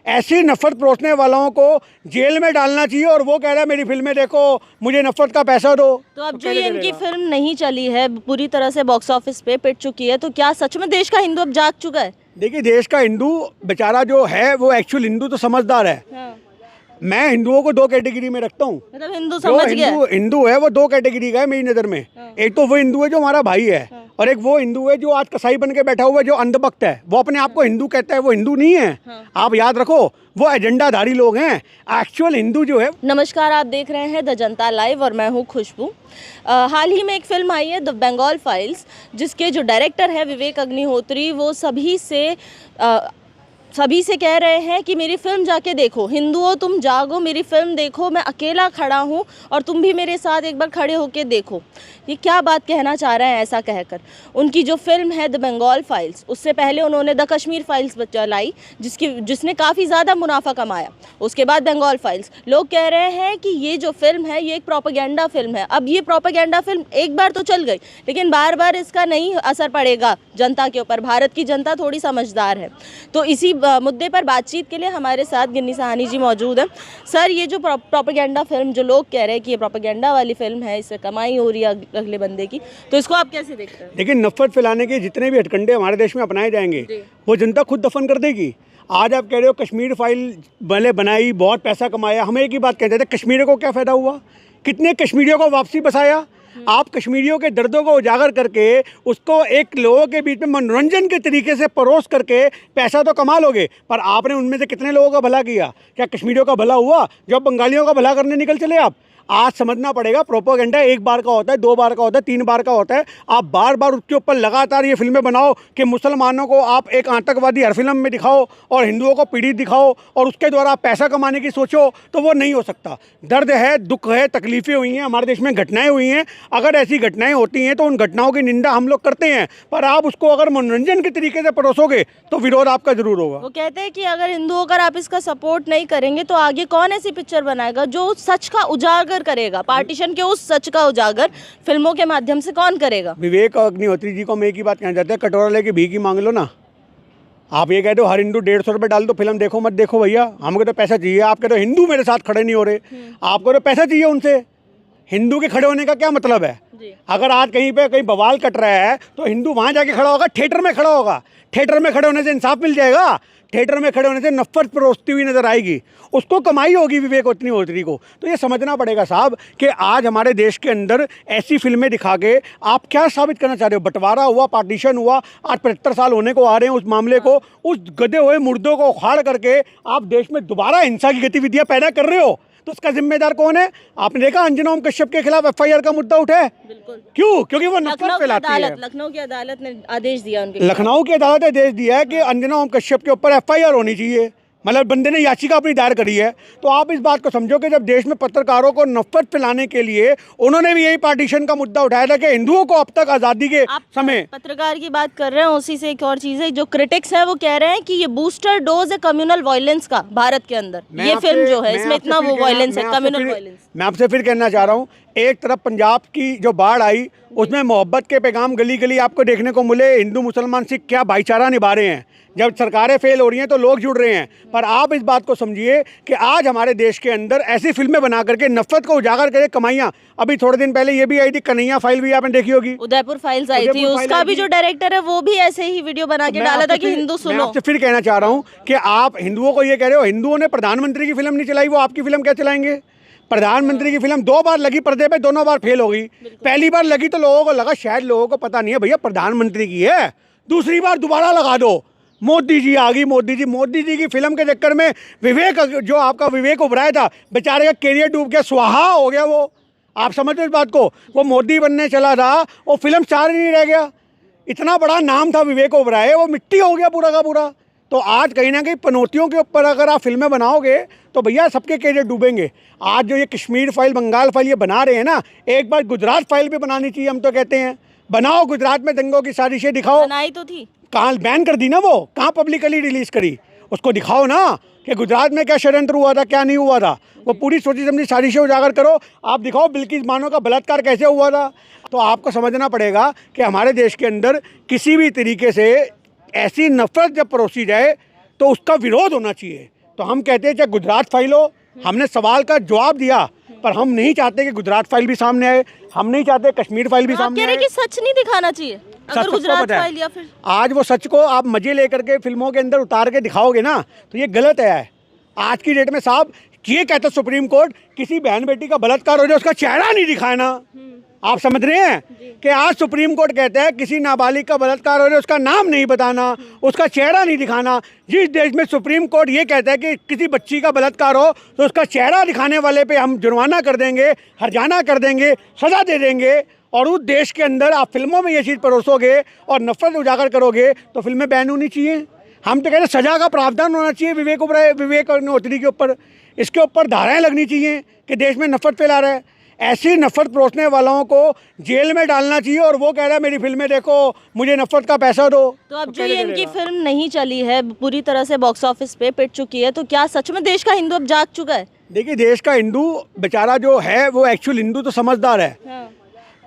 ऐसी नफरत परोसने वालों को जेल में डालना चाहिए और वो कह रहा है मेरी फिल्में देखो, मुझे नफरत का पैसा दो। तो अब जो ये इनकी फिल्म नहीं चली है, पूरी तरह से बॉक्स ऑफिस पे पिट चुकी है, तो क्या सच में देश का हिंदू अब जाग चुका है? देखिए, देश का हिंदू बेचारा जो है वो एक्चुअल हिंदू तो समझदार है। हाँ। मैं हिंदुओं को दो कैटेगरी में रखता हूँ। मतलब हिंदू समझ गया है। हिंदू है वो दो कैटेगरी का है मेरी नज़र में। एक तो वो हिंदू है जो हमारा भाई है, और एक वो हिंदू है जो आज कसाई बन के बैठा हुआ है, जो अंधभक्त है। वो अपने आप को हिंदू कहता है, वो हिंदू नहीं है। आप याद रखो, वो एजेंडाधारी लोग हैं। एक्चुअल हिंदू जो है। नमस्कार, आप देख रहे हैं द जनता लाइव और मैं हूं खुशबू। हाल ही में एक फिल्म आई है द बंगाल फाइल्स, जिसके जो डायरेक्टर है विवेक अग्निहोत्री, वो सभी से कह रहे हैं कि मेरी फिल्म जाके देखो, हिंदुओं तुम जागो, मेरी फिल्म देखो, मैं अकेला खड़ा हूँ और तुम भी मेरे साथ एक बार खड़े होके देखो। ये क्या बात कहना चाह रहे हैं ऐसा कहकर? उनकी जो फिल्म है द बंगाल फाइल्स, उससे पहले उन्होंने द कश्मीर फाइल्स चलाई, जिसने काफ़ी ज़्यादा मुनाफा कमाया। उसके बाद बंगाल फाइल्स। लोग कह रहे हैं कि ये जो फिल्म है ये एक प्रोपेगेंडा फिल्म है। अब ये प्रोपेगेंडा फिल्म एक बार तो चल गई, लेकिन बार बार इसका नहीं असर पड़ेगा जनता के ऊपर। भारत की जनता थोड़ी समझदार है। तो इसी मुद्दे पर बातचीत के लिए हमारे साथ गिन्नी साहनी जी मौजूद हैं। सर, ये जो प्रोपेगेंडा फिल्म, जो लोग कह रहे हैं कि ये प्रोपेगेंडा वाली फिल्म है, इससे कमाई हो रही है अगले बंदे की, तो इसको आप कैसे देखते हैं? लेकिन नफरत फैलाने के जितने भी हथकंडे हमारे देश में अपनाए जाएंगे, वो जनता खुद दफन कर देगी। आज आप कह रहे हो कश्मीर फाइल भले बनाई, बहुत पैसा कमाया। हम एक ही बात कहते थे, कश्मीरियों को क्या फ़ायदा हुआ? कितने कश्मीरियों को वापसी बसाया? आप कश्मीरियों के दर्दों को उजागर करके उसको एक लोगों के बीच में मनोरंजन के तरीके से परोस करके पैसा तो कमा लोगे, पर आपने उनमें से कितने लोगों का भला किया? क्या कश्मीरियों का भला हुआ? जो बंगालियों का भला करने निकल चले आप। आज समझना पड़ेगा, प्रोपेगेंडा एक बार का होता है, दो बार का होता है, तीन बार का होता है। आप बार बार उसके ऊपर लगातार ये फिल्में बनाओ कि मुसलमानों को आप एक आतंकवादी हर फिल्म में दिखाओ और हिंदुओं को पीड़ित दिखाओ और उसके द्वारा आप पैसा कमाने की सोचो, तो वो नहीं हो सकता। दर्द है, दुख है, तकलीफ़ें हुई हैं, हमारे देश में घटनाएं हुई हैं। अगर ऐसी घटनाएं होती हैं तो उन घटनाओं की निंदा हम लोग करते हैं, पर आप उसको अगर मनोरंजन के तरीके से परोसोगे तो विरोध आपका जरूर होगा। वो कहते हैं कि अगर हिंदुओं का आप इसका सपोर्ट नहीं करेंगे तो आगे कौन ऐसी पिक्चर बनाएगा जो सच का उजागर करेगा? पार्टीशन के उस सच का उजागर फिल्मों के माध्यम से कौन करेगा? विवेक अग्निहोत्री जी को मैं एक ही बात कहना चाहता है, कटोरा लेके भीख मांग लो ना। आप ये कहते हो हर हिंदू 150 रुपये डाल दो, फिल्म देखो मत देखो। भैया, हमको तो पैसा चाहिए। आप कहते हो हिंदू मेरे साथ खड़े नहीं हो रहे, आपको तो पैसा चाहिए उनसे। हिंदू के खड़े होने का क्या मतलब है? अगर आज कहीं पे कहीं बवाल कट रहा है तो हिंदू वहाँ जाके खड़ा होगा, थिएटर में खड़ा होगा। थिएटर में खड़े होने से इंसाफ मिल जाएगा? थिएटर में खड़े होने से नफरत परोसती हुई नजर आएगी। उसको कमाई होगी विवेक अग्निहोत्री को। तो ये समझना पड़ेगा साहब कि आज हमारे देश के अंदर ऐसी फिल्में दिखा के आप क्या साबित करना चाह रहे हो? बंटवारा हुआ, पार्टीशन हुआ, आज 75 साल होने को आ रहे हैं उस मामले को। उस गधे हुए मुर्दों को उखाड़ करके आप देश में दोबारा हिंसा की गतिविधियां पैदा कर रहे हो, तो उसका जिम्मेदार कौन है? आपने देखा अंजना ओम कश्यप के खिलाफ FIR का मुद्दा उठा है। बिल्कुल। क्यों? क्योंकि वो नफरत फैलाती है। लखनऊ की अदालत ने आदेश दिया, लखनऊ की अदालत ने आदेश दिया है कि अंजना ओम कश्यप के ऊपर FIR होनी चाहिए। मतलब बंदे ने याचिका अपनी दायर करी है। तो आप इस बात को समझो कि जब देश में पत्रकारों को नफरत फैलाने के लिए उन्होंने भी यही पार्टीशन का मुद्दा उठाया था कि हिंदुओं को अब तक आज़ादी के समय। पत्रकार की बात कर रहे हैं, उसी से एक और चीज़ है, जो क्रिटिक्स है वो कह रहे हैं कि ये बूस्टर डोज है कम्युनल वायलेंस का भारत के अंदर। ये फिल्म जो है इसमें इतना वो वायलेंस है, कम्युनल वायलेंस। मैं आपसे फिर कहना चाह रहा हूँ, एक तरफ पंजाब की जो बाढ़ आई उसमें मोहब्बत के पैगाम गली गली आपको देखने को मिले। हिंदू मुसलमान सिख क्या भाईचारा निभा रहे हैं। जब सरकारें फेल हो रही हैं तो लोग जुड़ रहे हैं। पर आप इस बात को समझिए कि आज हमारे देश के अंदर ऐसी फिल्में बना करके नफरत को उजागर करके कमाइयाँ। अभी थोड़े दिन पहले ये भी आई थी, कन्हैया फाइल भी आपने देखी होगी, उदयपुर फाइल्स आई थी। उसका भी जो डायरेक्टर है वो भी ऐसे ही वीडियो बना के डाला था कि हिंदू सुनो। मैं आपसे फिर कहना चाह रहा हूँ कि आप हिंदुओं को ये कह रहे हो हिंदुओं ने प्रधानमंत्री की फिल्म नहीं चलाई, वो आपकी फिल्म क्या चलाएंगे? प्रधानमंत्री की फिल्म 2 बार लगी पर्दे पे, दोनों बार फेल हो गई। पहली बार लगी तो लोगों को लगा शायद लोगों को पता नहीं है भैया प्रधानमंत्री की है। दूसरी बार दोबारा लगा दो, मोदी जी आ गई। मोदी जी की फिल्म के चक्कर में विवेक, जो आपका विवेक उभराया था, बेचारे का कैरियर डूब गया, सुहा हो गया वो। आप समझ इस बात को? वो मोदी बनने चला था, वो फिल्म स्टार ही नहीं रह गया। इतना बड़ा नाम था विवेक ओबराय, वो मिट्टी हो गया पूरा का पूरा। तो आज कहीं ना कहीं पनौतियों के ऊपर अगर आप फिल्में बनाओगे तो भैया सबके कैरियर डूबेंगे। आज जो ये कश्मीर फाइल, बंगाल फाइल ये बना रहे हैं ना, एक बार गुजरात फाइल भी बनानी चाहिए। हम तो कहते हैं बनाओ, गुजरात में दंगों की साजिशें दिखाओ। बनाई तो थी, कहाँ बैन कर दी ना, वो कहाँ पब्लिकली रिलीज करी, उसको दिखाओ ना कि गुजरात में क्या षड्यंत्र हुआ था, क्या नहीं हुआ था। वो पूरी सोची समझी साजिशें उजागर करो, आप दिखाओ बिल्किस बानो का बलात्कार कैसे हुआ था। तो आपको समझना पड़ेगा कि हमारे देश के अंदर किसी भी तरीके से ऐसी नफरत जब परोसी जाए तो उसका विरोध होना चाहिए। तो हम कहते हैं चाहे गुजरात फाइल हो, हमने सवाल का जवाब दिया, पर हम नहीं चाहते कि गुजरात फाइल भी सामने आए, हम नहीं चाहते कश्मीर फाइल भी आप सामने कह रहे आए। हैं कि सच नहीं दिखाना चाहिए सच अगर सबको गुजरात पता है। फाइल या फिर आज वो सच को आप मजे लेकर के फिल्मों के अंदर उतार के दिखाओगे ना, तो ये गलत है। आज की डेट में साहब ये कहता सुप्रीम कोर्ट, किसी बहन बेटी का बलात्कार हो जाए उसका चेहरा नहीं दिखाना। आप समझ रहे हैं कि आज सुप्रीम कोर्ट कहता है किसी नाबालिग का बलात्कार हो जाए उसका नाम नहीं बताना, उसका चेहरा नहीं दिखाना। जिस देश में सुप्रीम कोर्ट ये कहता है कि किसी बच्ची का बलात्कार हो तो उसका चेहरा दिखाने वाले पे हम जुर्माना कर देंगे, हर्जाना कर देंगे, सज़ा दे देंगे, और उस देश के अंदर आप फिल्मों में ये चीज़ परोसोगे और नफरत उजागर करोगे, तो फिल्में बैन होनी चाहिए। हम तो कहते हैं सज़ा का प्रावधान होना चाहिए विवेक अग्निहोत्री के ऊपर, इसके ऊपर धाराएं लगनी चाहिए कि देश में नफरत फैला रहा है। ऐसी नफरत परोसने वालों को जेल में डालना चाहिए, और वो कह रहा है मेरी फिल्में देखो, मुझे नफरत का पैसा दो। तो अब जो ये इनकी फिल्म नहीं चली है, पूरी तरह से बॉक्स ऑफिस पे पिट चुकी है, तो क्या सच में देश का हिंदू अब जाग चुका है? देखिए, देश का हिंदू बेचारा जो है वो एक्चुअल हिंदू तो समझदार है। हाँ।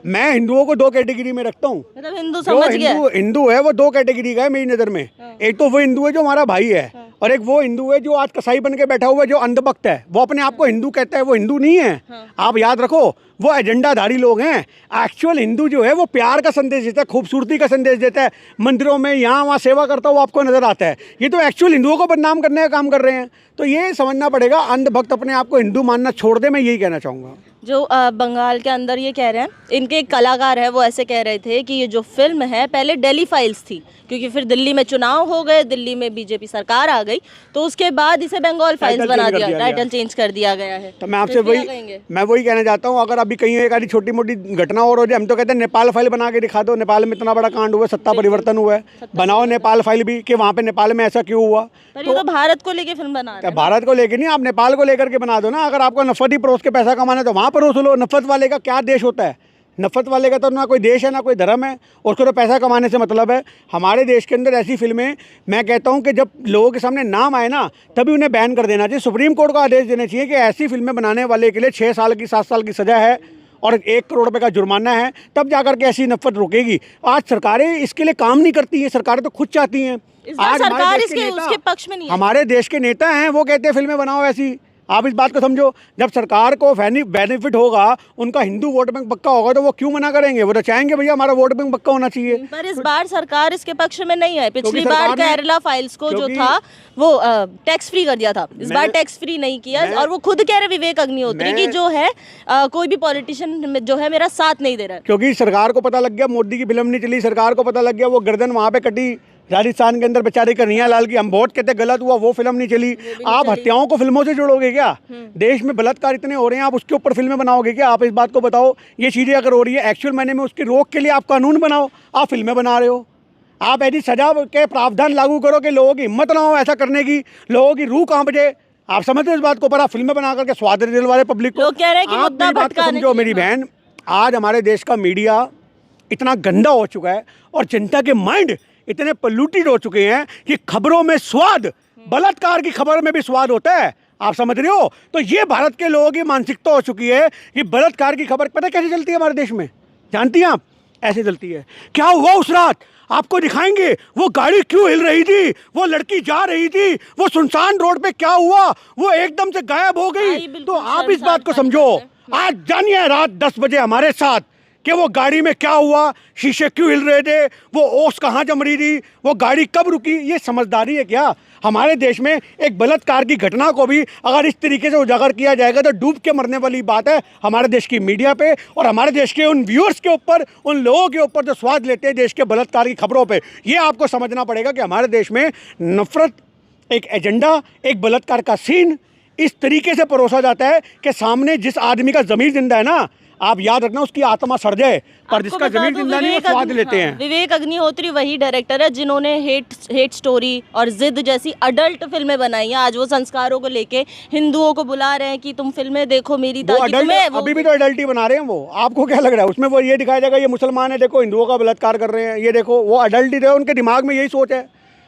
मैं हिंदुओं को दो कैटेगरी में रखता हूँ। मतलब हिंदू जो समझ गया है। हिंदू है वो दो कैटेगरी का है मेरी नज़र में। एक तो वो हिंदू है जो हमारा भाई है, और एक वो हिंदू है जो आज कसाई बन के बैठा हुआ है, जो अंधभक्त है। वो अपने आप को हिंदू कहता है, वो हिंदू नहीं है। आप याद रखो, वो एजेंडाधारी लोग हैं। एक्चुअल हिंदू जो है वो प्यार का संदेश देता है, खूबसूरती का संदेश देता है, मंदिरों में यहाँ वहाँ सेवा करता हुआ आपको नजर आता है। ये तो एक्चुअल हिंदुओं को बदनाम करने का काम कर रहे हैं। तो ये समझना पड़ेगा, अंधभक्त अपने आप को हिंदू मानना छोड़ दे, मैं यही कहना चाहूँगा। जो बंगाल के अंदर ये कह रहे हैं, इनके एक कलाकार है, वो ऐसे कह रहे थे कि ये जो फिल्म है पहले दिल्ली फाइल्स थी, क्योंकि फिर दिल्ली में चुनाव हो गए, दिल्ली में बीजेपी सरकार आ गई, तो उसके बाद इसे बंगाल फाइल्स बना दिया, टाइटल चेंज कर दिया गया है। तो मैं आपसे वही कहना चाहता हूँ, अगर अभी कहीं एक आधी छोटी मोटी घटना और हो जाए, हम तो कहते हैं नेपाल फाइल बना के दिखा दो। नेपाल में इतना बड़ा कांड हुआ, सत्ता परिवर्तन हुआ है, बनाओ नेपाल फाइल भी, कि वहाँ पे नेपाल में ऐसा क्यों हुआ। पर ये तो भारत को लेके फिल्म बना रहे हैं। भारत को लेकर नहीं, आप नेपाल को लेकर के बना दो ना। अगर आपको नफरत ही परोस के पैसा कमाना है तो वहाँ परोस लो। नफरत वाले का क्या देश होता है? नफरत वाले का तो ना कोई देश है ना कोई धर्म है, उसको तो पैसा कमाने से मतलब है। हमारे देश के अंदर ऐसी फिल्में, मैं कहता हूं कि जब लोगों के सामने नाम आए ना, तभी उन्हें बैन कर देना चाहिए। सुप्रीम कोर्ट को आदेश देना चाहिए कि ऐसी फिल्में बनाने वाले के लिए 6 साल की 7 साल की सज़ा है और 1 करोड़ रुपये का जुर्माना है, तब जाकर के ऐसी नफरत रुकेगी। आज सरकारें इसके लिए काम नहीं करती हैं, सरकारें तो खुद चाहती हैं। आज सरकार उसके पक्ष में नहीं है। हमारे देश के नेता हैं, वो कहते हैं फिल्में बनाओ ऐसी। आप इस बात को समझो, जब सरकार को बेनिफिट होगा, उनका हिंदू वोट बैंक पक्का होगा, तो वो क्यों मना करेंगे? वो तो चाहेंगे भैया हमारा वोट बैंक पक्का होना चाहिए। पर इस बार सरकार इसके पक्ष में नहीं है। पिछली बार केरला फाइल्स को जो था वो टैक्स फ्री कर दिया था, इस बार टैक्स फ्री नहीं किया। और वो खुद कह रहे विवेक अग्निहोत्री की जो है कोई भी पॉलिटिशियन जो है मेरा साथ नहीं दे रहा है। क्योंकि सरकार को पता लग गया मोदी की फिल्म नहीं चली, सरकार को पता लग गया वो गर्दन वहाँ पे कटी राजस्थान के अंदर बेचारे कन्हैया लाल की। हम वोट कहते गलत हुआ, वो फिल्म नहीं चली। आप हत्याओं को फिल्मों से जोड़ोगे क्या? देश में बलात्कार इतने हो रहे हैं, आप उसके ऊपर फिल्में बनाओगे क्या? आप इस बात को बताओ। ये चीज़ें अगर हो रही है एक्चुअल मायने में, उसकी रोक के लिए आप कानून बनाओ। आप फिल्में बना रहे हो, आप ऐसी सजा के प्रावधान लागू करो कि लोगों की हिम्मत ना हो ऐसा करने की, लोगों की रूह कांप जाए। आप समझते हो इस बात को? पर आप फिल्में बना करके स्वाद दिलवाए पब्लिक को। लोग कह रहे हैं कि मुद्दा भटकाने समझो मेरी बहन, आज हमारे देश का मीडिया इतना गंदा हो चुका है और जनता के माइंड इतने पोल्यूटेड हो चुके हैं कि खबरों में स्वाद, बलात्कार की खबर में भी स्वाद होता है। आप समझ रहे हो? तो ये भारत के लोगों की मानसिकता हो चुकी है कि बलात्कार की खबर पता कैसे चलती है हमारे देश में? जानती हैं आप? ऐसे चलती है। क्या हुआ उस रात आपको दिखाएंगे, वो गाड़ी क्यों हिल रही थी, वो लड़की जा रही थी, वो सुनसान रोड पे क्या हुआ, वो एकदम से गायब हो गई। तो आप इस बात को समझो। आज जानिए रात 10 बजे हमारे साथ कि वो गाड़ी में क्या हुआ, शीशे क्यों हिल रहे थे, वो ओस कहाँ जम रही थी, वो गाड़ी कब रुकी। ये समझदारी है क्या? हमारे देश में एक बलात्कार की घटना को भी अगर इस तरीके से उजागर किया जाएगा तो डूब के मरने वाली बात है हमारे देश की मीडिया पे और हमारे देश के उन व्यूअर्स के ऊपर, उन लोगों के ऊपर जो स्वाद लेते हैं देश के बलात्कार की खबरों पे। ये आपको समझना पड़ेगा कि हमारे देश में नफरत एक एजेंडा, एक बलात्कार का सीन इस तरीके से परोसा जाता है कि सामने जिस आदमी का ज़मीर जिंदा है ना, आप याद रखना उसकी आत्मा सड़ जाए, पर जिसका ज़मीर जिंदा नहीं वो स्वाद लेते हैं। विवेक अग्निहोत्री वही डायरेक्टर है जिन्होंने हेट स्टोरी और जिद जैसी अडल्ट फिल्में बनाई हैं। आज वो संस्कारों को लेके हिंदुओं को बुला रहे हैं कि तुम फिल्में देखो मेरी, ताकि तुम्हें अभी भी तो अडल्ट ही बना रहे हैं वो। आपको क्या लग रहा है उसमें? वो ये दिखाया जाएगा ये मुसलमान है, देखो हिंदुओं का बलात्कार कर रहे हैं, ये देखो। वो अडल्ट ही रहे, उनके दिमाग में यही सोच है।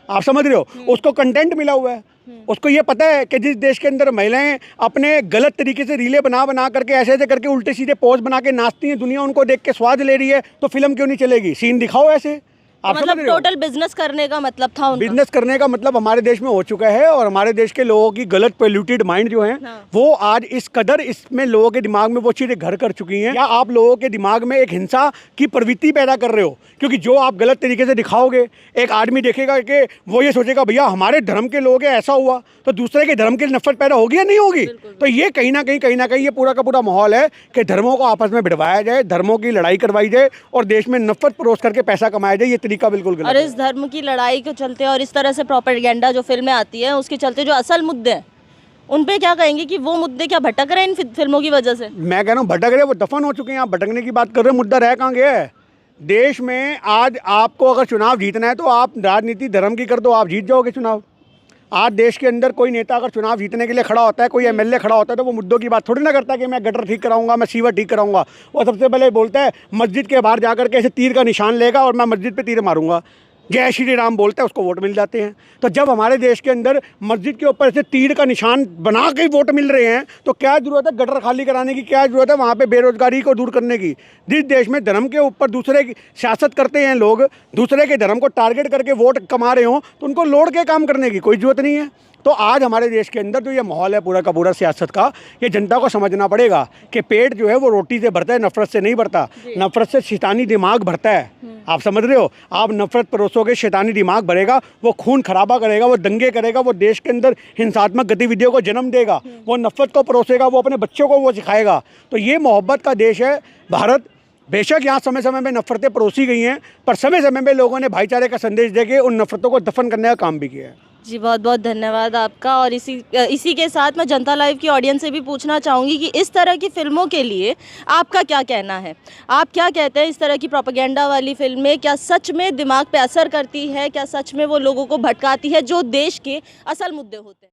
आप समझ रहे हो? उसको कंटेंट मिला हुआ है, उसको ये पता है कि जिस देश के अंदर महिलाएं अपने गलत तरीके से रीले बना करके ऐसे करके उल्टे सीधे पोज बना के नाचती हैं, दुनिया उनको देख के स्वाद ले रही है, तो फिल्म क्यों नहीं चलेगी? सीन दिखाओ ऐसे। आप समझ मतलब रहे हो? टोटल बिजनेस करने का मतलब था उनका। बिजनेस करने का मतलब हमारे देश में हो चुका है, और हमारे देश के लोगों की गलत पोल्यूटेड माइंड जो है हाँ। वो आज इस कदर इसमें लोगों के दिमाग में वो चीज़ें घर कर चुकी हैं, या आप लोगों के दिमाग में एक हिंसा की प्रवृत्ति पैदा कर रहे हो, क्योंकि जो आप गलत तरीके से दिखाओगे, एक आदमी देखेगा कि वो ये सोचेगा भैया हमारे धर्म के लोग हैं ऐसा हुआ, तो दूसरे के धर्म के लिए नफरत पैदा होगी या नहीं होगी? तो ये कहीं ना कहीं ये पूरा का पूरा माहौल है कि धर्मों को आपस में भिड़वाया जाए, धर्मों की लड़ाई करवाई जाए और देश में नफरत परोस करके पैसा कमाया जाए। ये तरीका बिल्कुल गलत और है। इस धर्म की लड़ाई के चलते और इस तरह से प्रोपेगेंडा जो फिल्में आती है उसके चलते जो असल मुद्दे हैं उन पे क्या कहेंगे कि वो मुद्दे क्या भटक रहे हैं इन फिल्मों की वजह से? मैं कह रहा हूँ भटक रहे, वो दफन हो चुके हैं। आप भटकने की बात कर रहे हो, मुद्दा रह कहाँ गया है? देश में आज आपको अगर चुनाव जीतना है तो आप राजनीति धर्म की कर दो, आप जीत जाओगे चुनाव। आज देश के अंदर कोई नेता अगर चुनाव जीतने के लिए खड़ा होता है, कोई एमएलए खड़ा होता है, तो वो मुद्दों की बात थोड़ी ना करता कि मैं गटर ठीक कराऊंगा, मैं सीवर ठीक कराऊंगा। वो सबसे पहले बोलता है मस्जिद के बाहर जाकर के ऐसे तीर का निशान लेगा और मैं मस्जिद पे तीर मारूंगा, जय श्री राम बोलता है, उसको वोट मिल जाते हैं। तो जब हमारे देश के अंदर मस्जिद के ऊपर से तीर का निशान बना के वोट मिल रहे हैं, तो क्या ज़रूरत है गटर खाली कराने की? क्या ज़रूरत है वहाँ पे बेरोजगारी को दूर करने की? जिस देश में धर्म के ऊपर दूसरे की सियासत करते हैं लोग, दूसरे के धर्म को टारगेट करके वोट कमा रहे हों, तो उनको लोड के काम करने की कोई ज़रूरत नहीं है। तो आज हमारे देश के अंदर जो ये माहौल है पूरा का पूरा सियासत का, ये जनता को समझना पड़ेगा कि पेट जो है वो रोटी से भरता है, नफरत से नहीं भरता। नफरत से शैतानी दिमाग भरता है। आप समझ रहे हो? आप नफरत परोसोगे, शैतानी दिमाग भरेगा, वो खून खराबा करेगा, वो दंगे करेगा, वो देश के अंदर हिंसात्मक गतिविधियों को जन्म देगा, वो नफरत को परोसेगा, वो अपने बच्चों को वो सिखाएगा। तो ये मोहब्बत का देश है भारत। बेशक यहाँ समय समय में नफरतें परोसी गई हैं, पर समय समय में लोगों ने भाईचारे का संदेश देके उन नफरतों को दफन करने का काम भी किया है। जी बहुत बहुत धन्यवाद आपका। और इसी के साथ मैं जनता लाइव की ऑडियंस से भी पूछना चाहूँगी कि इस तरह की फ़िल्मों के लिए आपका क्या कहना है? आप क्या कहते हैं, इस तरह की प्रोपेगेंडा वाली फ़िल्में क्या सच में दिमाग पे असर करती है? क्या सच में वो लोगों को भटकाती है जो देश के असल मुद्दे होते हैं?